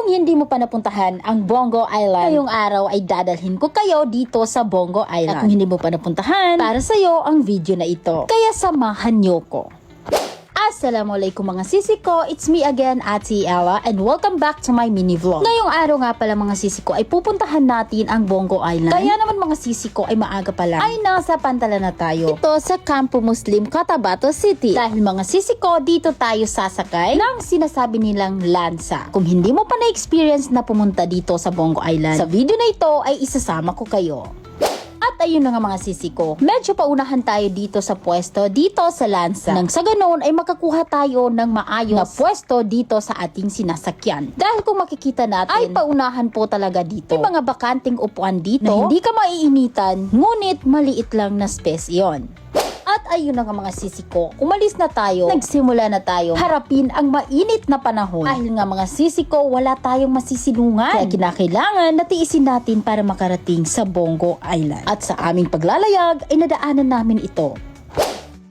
Kung hindi mo pa napuntahan ang Bongo Island, ngayong araw ay dadalhin ko kayo dito sa Bongo Island. At kung hindi mo pa napuntahan, para sa'yo ang video na ito. Kaya samahan niyo ko. Assalamualaikum mga sisi ko, it's me again, Ate Ella, and welcome back to my mini vlog. Ngayong araw nga pala mga sisi ko ay pupuntahan natin ang Bongo Island. Kaya naman mga sisi ko ay maaga pa lang ay nasa Pantalan na tayo. Ito sa Campo Muslim, Cotabato City. Dahil mga sisi ko, dito tayo sasakay ng sinasabi nilang lansa. Kung hindi mo pa na-experience na pumunta dito sa Bongo Island, sa video na ito ay isasama ko kayo. At ayun na nga mga sisi ko, medyo paunahan tayo dito sa pwesto, dito sa lansa. Nang sa ganoon ay makakuha tayo ng maayos na pwesto dito sa ating sinasakyan. Dahil kung makikita natin, ay paunahan po talaga dito. May mga bakanting upuan dito na hindi ka maiinitan, ngunit maliit lang na space yon. At ayun na nga mga sisi ko, umalis na tayo, nagsimula na tayo harapin ang mainit na panahon. Dahil nga mga sisi ko, wala tayong masisilungan. Kaya kinakailangan na tiisin natin para makarating sa Bongo Island. At sa aming paglalayag, ay nadaanan namin ito.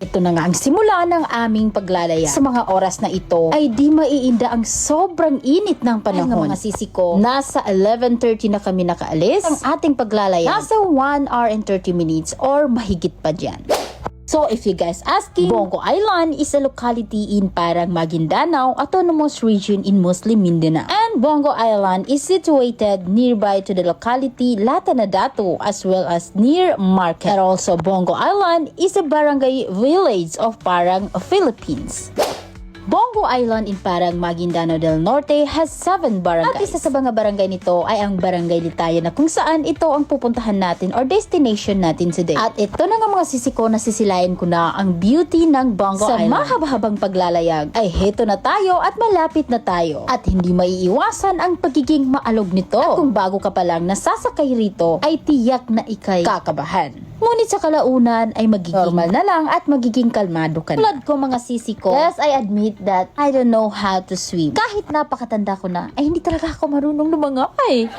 Ito na nga ang simula ng aming paglalayag. Sa mga oras na ito ay di maiinda ang sobrang init ng panahon. Ay nga mga sisi ko, nasa 11:30 na kami nakaalis. Ang ating paglalayag, nasa 1 hour and 30 minutes or mahigit pa dyan. So if you guys asking, Bongo Island is a locality in Parang Maguindanao Autonomous Region in Muslim Mindanao. And Bongo Island is situated nearby to the locality Latanadato as well as near Market. And also Bongo Island is a barangay village of Parang, Philippines. Bongo Island in Parang Maguindanao del Norte has 7 barangays. At isa sa mga barangay nito ay ang Barangay Litayan na kung saan ito ang pupuntahan natin or destination natin today. At ito na nga mga sisi ko, nasisilayan ko na ang beauty ng Bongo Island. Sa mahaba-habang paglalayag ay heto na tayo at malapit na tayo. At hindi maiiwasan ang pagiging maalog nito. At kung bago ka pa lang nasasakay rito ay tiyak na ikay kakabahan. Ngunit sa kalaunan ay magiging normal na lang at magiging kalmado ka na. Tulad ko mga sisi ko, yes, I admit that I don't know how to swim. Kahit napakatanda ko na, ay hindi talaga ako marunong lumangay.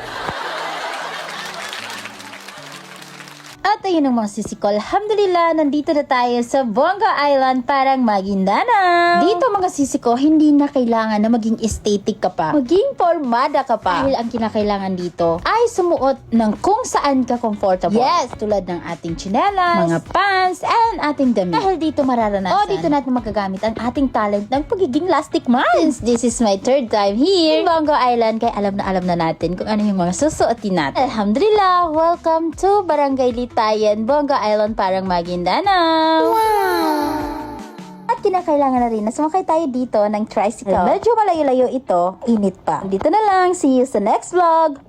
At ayun ang mga sisi ko, alhamdulillah, nandito na tayo sa Bongo Island, Parang Maguindanao. Dito mga sisi ko, hindi na kailangan na maging aesthetic ka pa, maging formada ka pa. Dahil ang kinakailangan dito ay sumuot ng kung saan ka comfortable. Yes, tulad ng ating tsinelas, mga pants, and ating damit. Dahil dito mararanasan, dito natin magagamit ang ating talent ng pagiging plastic man. Since this is my 3rd time here in Bongo Island, kaya alam na natin kung ano yung mga susuotin natin. Alhamdulillah, welcome to Barangay Litayan, Bongo Island, Parang Maguindanao. Wow! At kinakailangan na rin na sumakay tayo dito ng tricycle. Medyo malayo-layo ito, init pa. Dito na lang, see you sa next vlog.